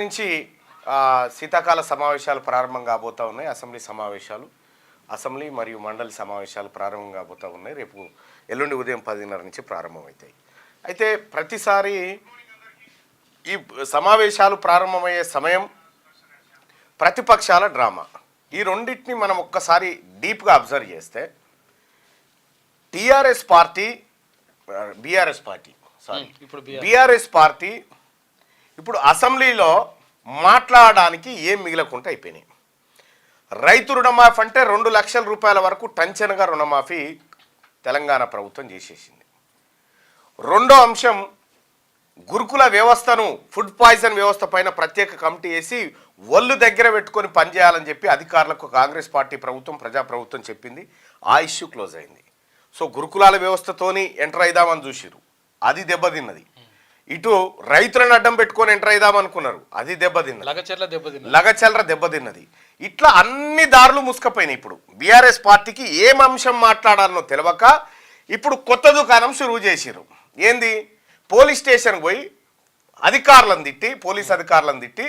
నుంచి శీతాకాల సమావేశాలు ప్రారంభం కాబోతూ ఉన్నాయి. అసెంబ్లీ సమావేశాలు, అసెంబ్లీ మరియు మండలి సమావేశాలు ప్రారంభం కాబోతూ ఉన్నాయి. రేపు ఎల్లుండి ఉదయం 10:30 నుంచి ప్రారంభమవుతాయి. అయితే ప్రతిసారి ఈ సమావేశాలు ప్రారంభమయ్యే సమయం ప్రతిపక్షాల డ్రామా. ఈ రెండింటిని మనం ఒక్కసారి డీప్గా అబ్జర్వ్ చేస్తే బీఆర్ఎస్ పార్టీ ఇప్పుడు అసెంబ్లీలో మాట్లాడడానికి ఏం మిగలకుండా అయిపోయినాయి. రైతు రుణమాఫీ అంటే 2 లక్షల రూపాయల వరకు టంచనగా రుణమాఫీ తెలంగాణ ప్రభుత్వం చేసేసింది. రెండో అంశం, గురుకుల వ్యవస్థను, ఫుడ్ పాయిజన్ వ్యవస్థ పైన ప్రత్యేక కమిటీ వేసి ఒళ్ళు దగ్గర పెట్టుకొని పనిచేయాలని చెప్పి అధికారులకు కాంగ్రెస్ పార్టీ ప్రభుత్వం, ప్రజాప్రభుత్వం చెప్పింది. ఆ ఇష్యూ క్లోజ్ అయింది. సో గురుకులాల వ్యవస్థతోని ఎంటర్ అయిదామని చూసిరు, అది దెబ్బతిన్నది. ఇటు రైతులను అడ్డం పెట్టుకొని ఎంటర్ అయిదామనుకున్నారు, అది దెబ్బతిన్నది. లగచర్ల దెబ్బతిన్నది. ఇట్లా అన్ని దారులు ముసుకపోయినాయి. ఇప్పుడు బీఆర్ఎస్ పార్టీకి ఏం అంశం మాట్లాడాలనో తెలియక ఇప్పుడు కొత్త దుకాణం షురువు చేసిరు. ఏంది? పోలీస్ స్టేషన్కి పోయి పోలీస్ అధికారులను తిట్టి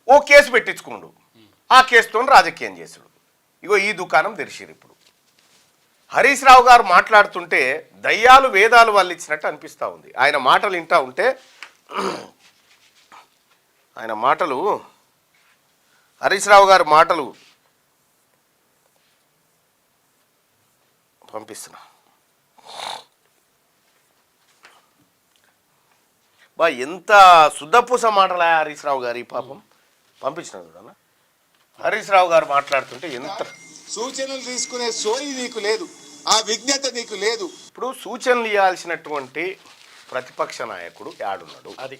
ఓ కేసు పెట్టించుకున్నాడు. ఆ కేసుతో రాజకీయం చేసుడు. ఇగో ఈ దుకాణం తెరిచిరు. ఇప్పుడు హరీష్ రావు గారు మాట్లాడుతుంటే దయ్యాలు వేదాలు వల్లిచ్చినట్టు అనిపిస్తూ ఉంది. ఆయన మాటలు వింటూ ఉంటే హరీష్ రావు గారి మాటలు పంపిస్తున్నా. బా ఎంత శుద్ధపూస మాటలా హరీష్ రావు గారు. ఈ పాపం పంపించిన చూడన్నా. హరీష్ రావు గారు మాట్లాడుతుంటే ఎంత సూచనలు తీసుకునే సోయి నీకు లేదు, ఆ విజ్ఞత నీకు లేదు. ఇప్పుడు సూచనలు ఇవ్వాల్సినటువంటి ప్రతిపక్ష నాయకుడు యాడున్నాడు? అది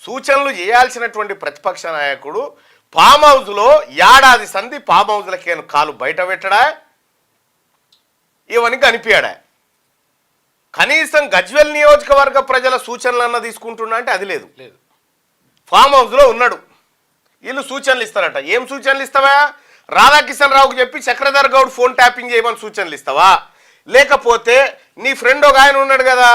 సూచనలు చేయాల్సినటువంటి ప్రతిపక్ష నాయకుడు ఫామ్ హౌస్లో ఏడాది సంధి ఫామ్ హౌస్లకేను కాలు బయట పెట్టడా, ఇవన్నీ కనిపించాడా? కనీసం గజ్వెల్ నియోజకవర్గ ప్రజల సూచనలన్నా తీసుకుంటున్నా అంటే అది లేదు. ఫామ్ హౌస్లో ఉన్నాడు. వీళ్ళు సూచనలు ఇస్తారట. ఏం సూచనలు ఇస్తావా? రాధాకిషన్ రావుకు చెప్పి చక్రధర్ గౌడ్ ఫోన్ ట్యాపింగ్ చేయమని సూచనలు ఇస్తావా? లేకపోతే నీ ఫ్రెండ్ ఒక ఆయన ఉన్నాడు కదా,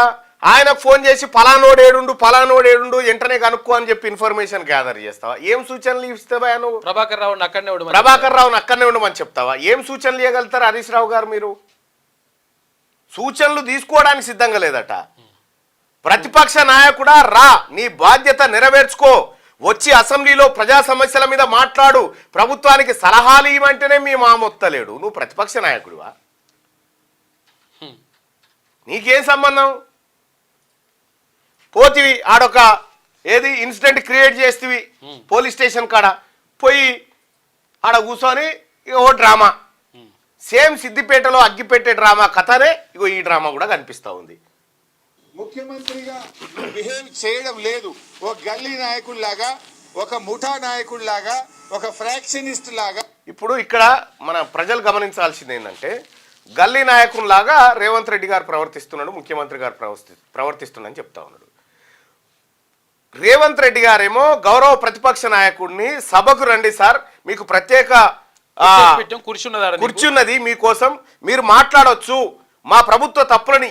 ఆయనకు ఫోన్ చేసి పలానోడు ఏడుండు వెంటనే కనుక్కో అని చెప్పి ఇన్ఫర్మేషన్ గ్యాదర్ చేస్తావా? ఏం సూచనలు ఇస్తావా నువ్వు? ప్రభాకర్ రావుని అక్కడనే ఉండమని చెప్తావా? ఏం సూచనలు ఇవ్వగలుగుతారు హరీష్ రావు గారు? మీరు సూచనలు తీసుకోవడానికి సిద్ధంగా లేదట. ప్రతిపక్ష నాయకుడా రా, నీ బాధ్యత నెరవేర్చుకో, వచ్చి అసెంబ్లీలో ప్రజా సమస్యల మీద మాట్లాడు, ప్రభుత్వానికి సలహాలు ఇవ్వమంటేనే మీ మామొత్తలేడు. నువ్వు ప్రతిపక్ష నాయకుడివా? నీకేం సంబంధం? పోతివి ఆడొక ఇన్సిడెంట్ క్రియేట్ చేస్తేవి పోలీస్ స్టేషన్ కాడ పోయి ఆడ కూర్చొని ఓ డ్రామా, సేమ్ సిద్దిపేటలో అగ్గిపెట్టే డ్రామా కథనే ఇగో ఈ డ్రామా కూడా కనిపిస్తూ ఉంది. ముఖ్యమంత్రిగా బిహేవ్ చేయడం లేదు. ఒక గల్లీ నాయకుడిలాగా, ఒక ముఠా నాయకుడిలాగా, ఒక ఫ్రాక్షనిస్ట్ లాగా. ఇప్పుడు ఇక్కడ మన ప్రజలు గమనించాల్సింది ఏంటంటే, గల్లీ నాయకుడిలాగా రేవంత్ రెడ్డి గారు ప్రవర్తిస్తున్నాడు, ముఖ్యమంత్రి గారు ప్రవర్తిస్తున్నాడని చెప్తా ఉన్నాడు. రేవంత్ రెడ్డి గారేమో గౌరవ ప్రతిపక్ష నాయకుడిని సభకు రండి సార్, మీకు ప్రత్యేక కూర్చున్నది మీకోసం, మీరు మాట్లాడవచ్చు, మా ప్రభుత్వ తప్పులని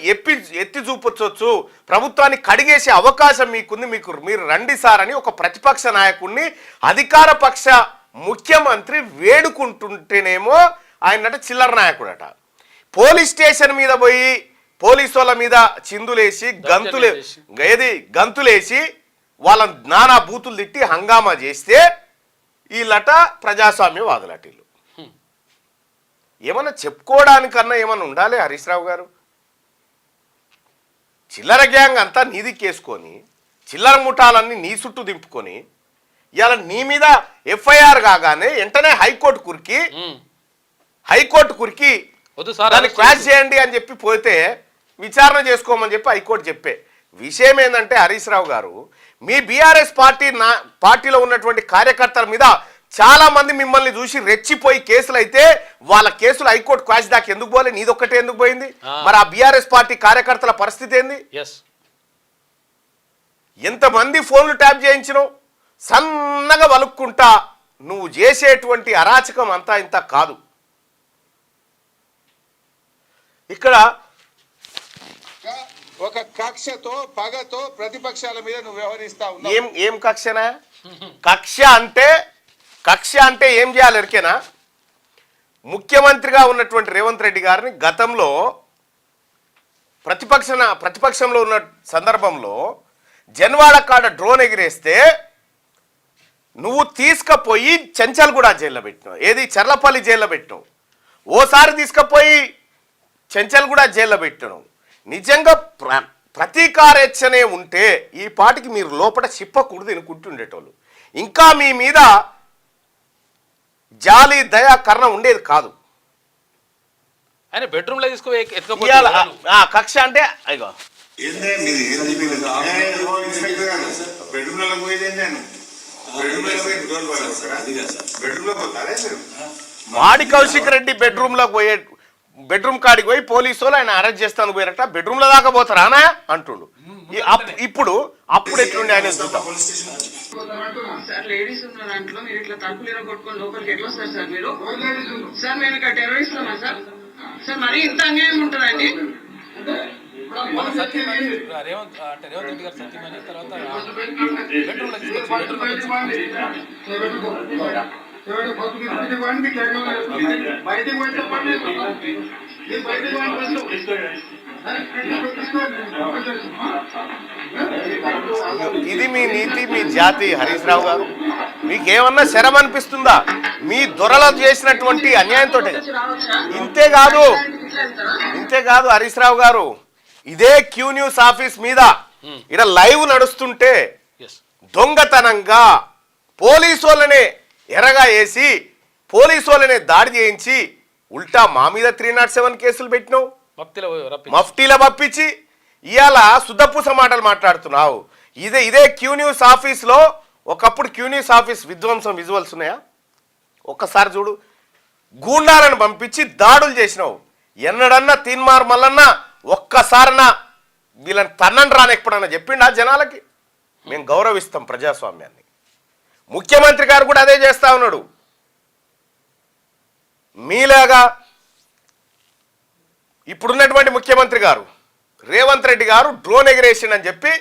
ఎత్తి చూపొచ్చు, ప్రభుత్వాన్ని కడిగేసే అవకాశం మీకుంది, మీరు రండి సార్ అని ఒక ప్రతిపక్ష నాయకుడిని అధికార పక్ష ముఖ్యమంత్రి వేడుకుంటుంటేనేమో ఆయన చిల్లర నాయకుడట. పోలీస్ స్టేషన్ మీద పోయి పోలీసు వాళ్ళ మీద చిందులేసి గంతులేసి వాళ్ళ నానా బూతులు తిట్టి హంగామా చేస్తే వీళ్ళట ప్రజాస్వామ్యవాదులట. వీళ్ళు ఏమన్నా చెప్పుకోవడానికన్నా ఏమన్నా ఉండాలి హరీష్ రావు గారు? చిల్లర గ్యాంగ్ అంతా నీదికేసుకొని, చిల్లర ముఠాలన్నీ నీ చుట్టూ దింపుకొని, ఇవాళ నీ మీద ఎఫ్ఐఆర్ కాగానే వెంటనే హైకోర్టు కురికి దాన్ని క్వాష్ చేయండి అని చెప్పి పోతే విచారణ చేసుకోమని చెప్పి హైకోర్టు చెప్పే విషయం ఏంటంటే, హరీష్ రావు గారు మీ బీఆర్ఎస్ పార్టీలో ఉన్నటువంటి కార్యకర్తల మీద చాలా మంది మిమ్మల్ని చూసి రెచ్చిపోయి కేసులు అయితే వాళ్ళ కేసులు హైకోర్టు క్వాష్ దాకా ఎందుకు పోలే? నీదొక్కటే ఎందుకు పోయింది? మరి ఆ బీఆర్ఎస్ పార్టీ కార్యకర్తల పరిస్థితి ఏంది? ఎంతమంది ఫోన్లు ట్యాప్ చేయించినావు? సన్నగా వలుక్కుంటా నువ్వు చేసేటువంటి అరాచకం అంతా ఇంత కాదు. ఇక్కడ ఒక కక్షతో పగతో ప్రతిపక్షాల మీద నువ్వు వ్యవహరిస్తా ఉన్నావు. ఏం కక్షనా? కక్ష అంటే ఏం చేయాలి ఎరికేనా? ముఖ్యమంత్రిగా ఉన్నటువంటి రేవంత్ రెడ్డి గారిని గతంలో ప్రతిపక్షంలో ఉన్న సందర్భంలో జన్వాడ కాడ డ్రోన్ ఎగిరేస్తే నువ్వు తీసుకుపోయి చెంచల్గూడ జైల్లో పెట్టినావు, ఏది చర్లపల్లి జైల్లో పెట్టినావు, ఓసారి తీసుకుపోయి చెంచల్గూడ జైల్లో పెట్టినావు. నిజంగా ప్రతీకారేచ్చనే ఉంటే ఈ పాటికి మీరు లోపల చిప్పకూడదు ఎనుకుంటుండేటోళ్ళు. ఇంకా మీ మీద జాలి దయా కర్ణ ఉండేది కాదు. ఆయన బెడ్రూమ్ లో కక్ష అంటే అయ్యో వాడి కౌశిక్ రెడ్డి బెడ్రూమ్ కాడికి పోయి పోలీసు వాళ్ళు ఆయన అరెస్ట్ చేస్తాను పోయారట. బెడ్రూమ్ లో దాకా పోతారా అంటుండు. అప్పుడు ఎట్లుండి ఆయన సార్ లేడీస్ ఉన్న దాంట్లో మీరు ఇట్లా తలుపులు కొట్టుకొని లోపలికి ఎట్లా వస్తారు సార్ మీరు? సార్ మేము ఇక్కడ టెర్రరిస్టుమా సార్? సార్ మరీ ఇంత అన్యాయం ఉంటుందండి? రేవంత్ రెడ్డి గారు సత్యమని తర్వాత ఇది మీ నీతి, మీ జాతి. హరీష్ రావు గారు, మీకేమన్నా శరం అనిపిస్తుందా? మీ దొరలో చేసినటువంటి అన్యాయంతో ఇంతేకాదు హరీష్ రావు గారు, ఇదే క్యూ న్యూస్ ఆఫీస్ మీద ఇక్కడ లైవ్ నడుస్తుంటే దొంగతనంగా పోలీసు వాళ్ళనే ఎరగా వేసి పోలీసు వాళ్ళనే దాడి చేయించి ఉల్టా మా మీద 307 కేసులు పెట్టినావు, మఫ్టీలో పంపించి ఇవాళ సుద్దపూస మాటలు మాట్లాడుతున్నావు. ఇదే క్యూ న్యూస్ ఆఫీస్లో ఒకప్పుడు క్యూ న్యూస్ ఆఫీస్ విధ్వంసం విజువల్స్ ఉన్నాయా? ఒక్కసారి చూడు. గూండాలను పంపించి దాడులు చేసినావు. ఎన్నడన్నా తీన్మార్ మల్లన్న ఒక్కసారన్నా వీళ్ళని తన్నండి రాని ఎప్పుడన్నా చెప్పిండా జనాలకి? మేము గౌరవిస్తాం ప్రజాస్వామ్యాన్ని. ముఖ్యమంత్రి గారు కూడా అదే చేస్తా ఉన్నాడు. మీలాగా ఇప్పుడున్నటువంటి ముఖ్యమంత్రి గారు రేవంత్ రెడ్డి గారు డ్రోన్ ఎగిరేషన్ అని చెప్పి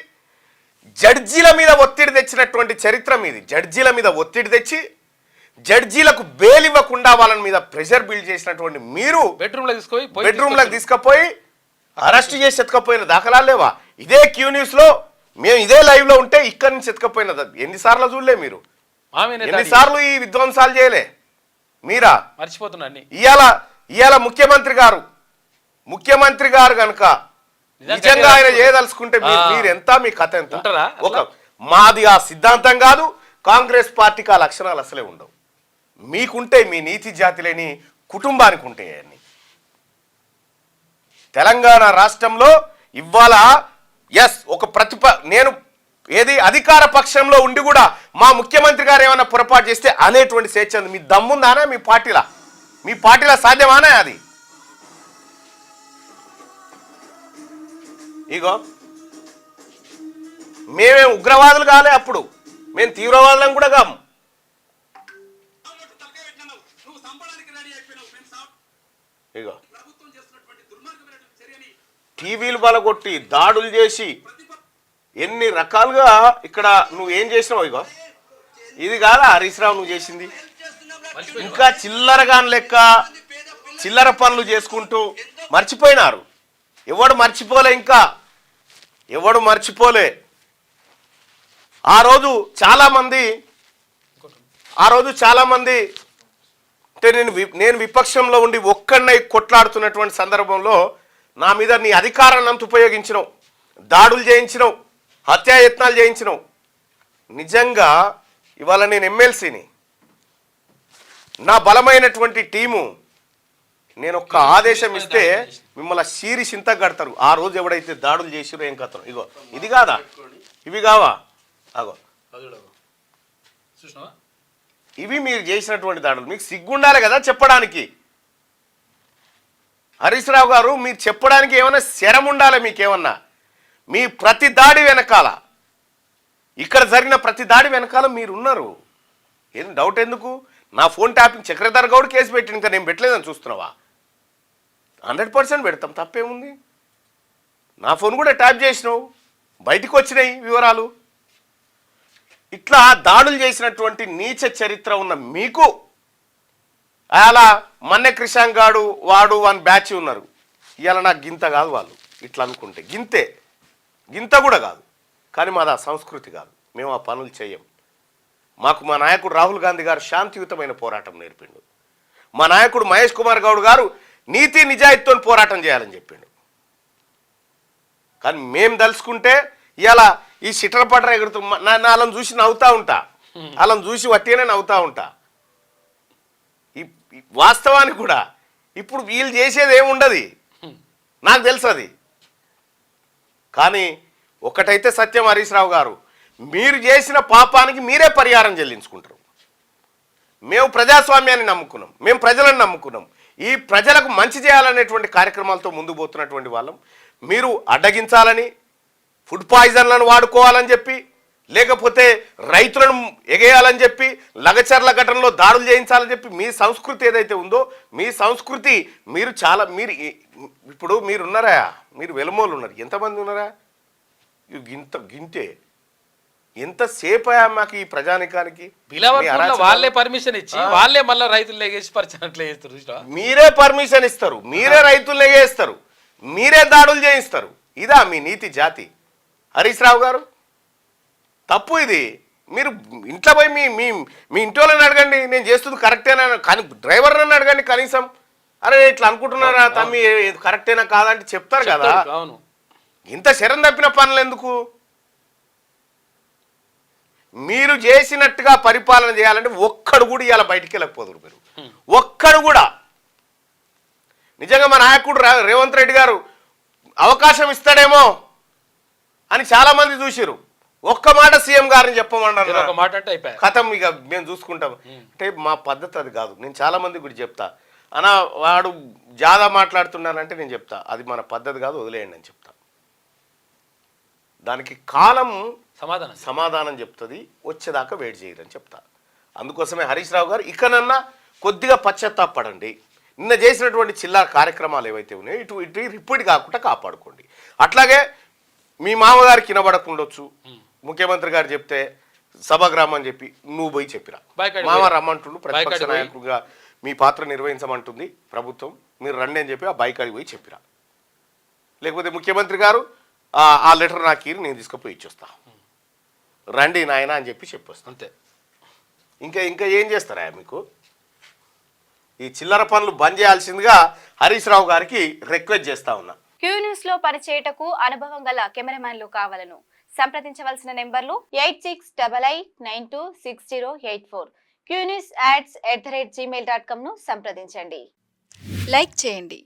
జడ్జీల మీద ఒత్తిడి తెచ్చినటువంటి చరిత్ర మీది. జడ్జీల మీద ఒత్తిడి తెచ్చి జడ్జీలకు బెయిల్ ఇవ్వకుండా వాళ్ళ మీద ప్రెషర్ బిల్డ్ చేసినటువంటి మీరు బెడ్రూమ్లకు తీసుకుపోయి అరెస్ట్ చేసి ఎత్తుకపోయిన దాఖలాలు లేవా? ఇదే క్యూ న్యూస్లో మేము ఇదే లైవ్లో ఉంటే ఇక్కడి నుంచి ఎత్తుకపోయిన ఎన్నిసార్లు చూడలే మీరు? ఎన్నిసార్లు ఈ విధ్వంసాలు చేయలే మీరా? మర్చిపోతున్నాను. ఇవాళ ముఖ్యమంత్రి గారు కనుక నిజంగా ఆయన చేయదలుచుకుంటే మీరు ఎంత, మీ కథ ఎంత? మాది ఆ సిద్ధాంతం కాదు, కాంగ్రెస్ పార్టీకి ఆ లక్షణాలు అసలే ఉండవు. మీకుంటే మీ నీతి జాతి లేని కుటుంబానికి ఉంటాయి అన్ని. తెలంగాణ రాష్ట్రంలో ఇవాళ నేను అధికార పక్షంలో ఉండి కూడా మా ముఖ్యమంత్రి గారు ఏమైనా పొరపాటు చేస్తే అనేటువంటి స్వేచ్ఛ ఉంది. మీ దమ్ముందానా మీ పార్టీలో సాధ్యమానా అది? ఇగో మేమేం ఉగ్రవాదులు కాలే, అప్పుడు మేము తీవ్రవాదులం కూడా కాము. ఇగో టీవీలు బలగొట్టి దాడులు చేసి ఎన్ని రకాలుగా ఇక్కడ నువ్వేం చేసినావు? ఇగో ఇది కాదా హరీష్ రావు నువ్వు చేసింది? ఇంకా చిల్లర పనులు చేసుకుంటూ మర్చిపోయినారు. ఎవడు మర్చిపోలే. ఆ రోజు చాలా మంది అంటే నేను విపక్షంలో ఉండి ఒక్కడినై కొట్లాడుతున్నటువంటి సందర్భంలో నా మీద నీ అధికారాన్ని అంత ఉపయోగించినావు, దాడులు చేయించినావు, హత్యాయత్నాలు చేయించినావు. నిజంగా ఇవాళ నేను ఎమ్మెల్సీని, నా బలమైనటువంటి టీము, నేను ఒక్క ఆదేశం ఇస్తే మిమ్మల్ని సీరి చింత కడతారు. ఆ రోజు ఎవడైతే దాడులు చేసిరో ఏం కథను. ఇగో ఇది కాదా? ఇవి కావా? అగో ఇవి మీరు చేసినటువంటి దాడులు. మీకు సిగ్గుండాలి కదా చెప్పడానికి. హరీష్ రావు గారు, మీరు చెప్పడానికి ఏమైనా శరం ఉండాలి మీకేమన్నా. మీ ప్రతి దాడి వెనకాల, ఇక్కడ జరిగిన ప్రతి దాడి వెనకాల మీరున్నారు. ఏం డౌట్ ఎందుకు? నా phone tapping Chakradhar Goud case పెట్టి ఇంకా నేను పెట్టలేదని చూస్తున్నావా? 100% పెడతాం, తప్పేముంది? నా ఫోన్ కూడా ట్యాప్ చేసినావు, బయటికి వచ్చినాయి వివరాలు. ఇట్లా దాడులు చేసినటువంటి నీచ చరిత్ర ఉన్న మీకు అలా మన్నె క్రిషాంక్ గాడు వాడు వన్ బ్యాచ్ ఉన్నారు. ఇవాళ నాకు గింత కాదు వాళ్ళు ఇట్లా అనుకుంటే, గింత కూడా కాదు. కానీ మాది ఆ సంస్కృతి కాదు, మేము ఆ పనులు చేయం. మాకు మా నాయకుడు రాహుల్ గాంధీ గారు శాంతియుతమైన పోరాటం నేర్పిండు. మా నాయకుడు మహేష్ కుమార్ గౌడ్ గారు నీతి నిజాయితీతో పోరాటం చేయాలని చెప్పిండు. కానీ మేము తలుచుకుంటే ఇలా ఈ సిటరపటర ఎగురుతూ వాళ్ళని చూసి నవ్వుతూ ఉంటా, వాళ్ళని చూసి వట్టిగానే నవ్వుతూ ఉంటా. ఈ వాస్తవానికి కూడా ఇప్పుడు వీళ్ళు చేసేది ఏముండదు, నాకు తెలుసు అది. కానీ ఒకటైతే సత్యం హరీష్ రావు గారు, మీరు చేసిన పాపానికి మీరే పరిహారం చెల్లించుకుంటారు. మేము ప్రజాస్వామ్యాన్ని నమ్ముకున్నాం, మేము ప్రజలను నమ్ముకున్నాం. ఈ ప్రజలకు మంచి చేయాలనేటువంటి కార్యక్రమాలతో ముందుకు పోతున్నటువంటి వాళ్ళం మీరు అడ్డగించాలని, ఫుడ్ పాయిజన్లను వాడుకోవాలని చెప్పి, లేకపోతే రైతులను ఎగేయాలని చెప్పి, లగచర్ల ఘటనలో దాడులు చేయించాలని చెప్పి, మీ సంస్కృతి ఏదైతే ఉందో మీ సంస్కృతి మీరు ఇప్పుడు మీరున్నారా, మీరు వెలుమోలు ఉన్నారు, ఎంతమంది ఉన్నారా? గింతే ఎంతసేపు మాకు ఈ ప్రజానికానికి బిలవర్పూర్లో వాళ్ళే పర్మిషన్ ఇచ్చి వాళ్ళే మళ్ళీ రైతులు లేగేసి పరిచయం చేస్తారు. మీరే పర్మిషన్ ఇస్తారు, మీరే రైతులు లేగేస్తారు, మీరే దాడులు చేయిస్తారు. ఇదా మీ నీతి జాతి హరీష్ రావు గారు? తప్పు ఇది. మీరు ఇంట్లో పోయి మీ ఇంటి వాళ్ళని అడగండి, నేను చేస్తుంది కరెక్టేనా, కానీ డ్రైవర్ నన్ను అడగండి కనీసం, అరే ఇట్లా అనుకుంటున్నారా తమ్మి, కరెక్టేనా కాదంటే చెప్తారు కదా. అవును, ఇంత శరం తప్పిన పనులు ఎందుకు? మీరు చేసినట్టుగా పరిపాలన చేయాలంటే ఒక్కడు కూడా ఇవాళ బయటికి వెళ్ళకపోదురు. మీరు ఒక్కడు కూడా. నిజంగా మా నాయకుడు రేవంత్ రెడ్డి గారు అవకాశం ఇస్తాడేమో అని చాలా మంది చూసిరు. ఒక్క మాట సీఎం గారిని చెప్పమన్నారు, కథం ఇక మేము చూసుకుంటాం అంటే మా పద్ధతి అది కాదు. నేను చాలా మంది కూడా చెప్తా, అన్నా వాడు జాదా మాట్లాడుతున్నానంటే నేను చెప్తా అది మన పద్ధతి కాదు, వదిలేయండి అని చెప్తా. దానికి కాలం సమాధానం చెప్తుంది, వచ్చేదాకా వెయిట్ చేయరని చెప్తా. అందుకోసమే హరీష్ రావు గారు ఇకనన్నా కొద్దిగా పశ్చాత్తాపడండి. నిన్న చేసినటువంటి చిల్లర కార్యక్రమాలు ఏవైతే ఉన్నాయో ఇటు రిపీట్ కాకుండా కాపాడుకోండి. అట్లాగే మీ మామగారికి వినబడకుండొచ్చు, ముఖ్యమంత్రి గారు చెప్తే సభాగ్రామం అని చెప్పి నువ్వు పోయి చెప్పిరా, మామ రమ్మంటుండు, ప్రతిపక్ష నాయకుడిగా మీ పాత్ర నిర్వహించమంటుంది ప్రభుత్వం, మీరు రండి అని చెప్పి ఆ బైకాడికి పోయి చెప్పిరా. లేకపోతే ముఖ్యమంత్రి గారు ఆ లెటర్ నాకు నేను తీసుకుపోయి ఇచ్చొస్తా, రండి నాయన అని చెప్పి చెప్పొస్తా. అంతే. ఇంకా ఏం చేస్తారా మీకు? ఈ చిల్లర పనులు బంద్ చేయాల్సిందిగా హరీష్ రావు గారికి రిక్వెస్ట్ చేస్తా ఉన్నా. క్యూ న్యూస్ లో పరిచయటకు అనుభవం గల కెమెరామ్యాన్లు కావాలను సంప్రదించవలసిన నెంబర్లు 8688926084. qnewsads@gmail.com ను సంప్రదించండి. లైక్ చేయండి.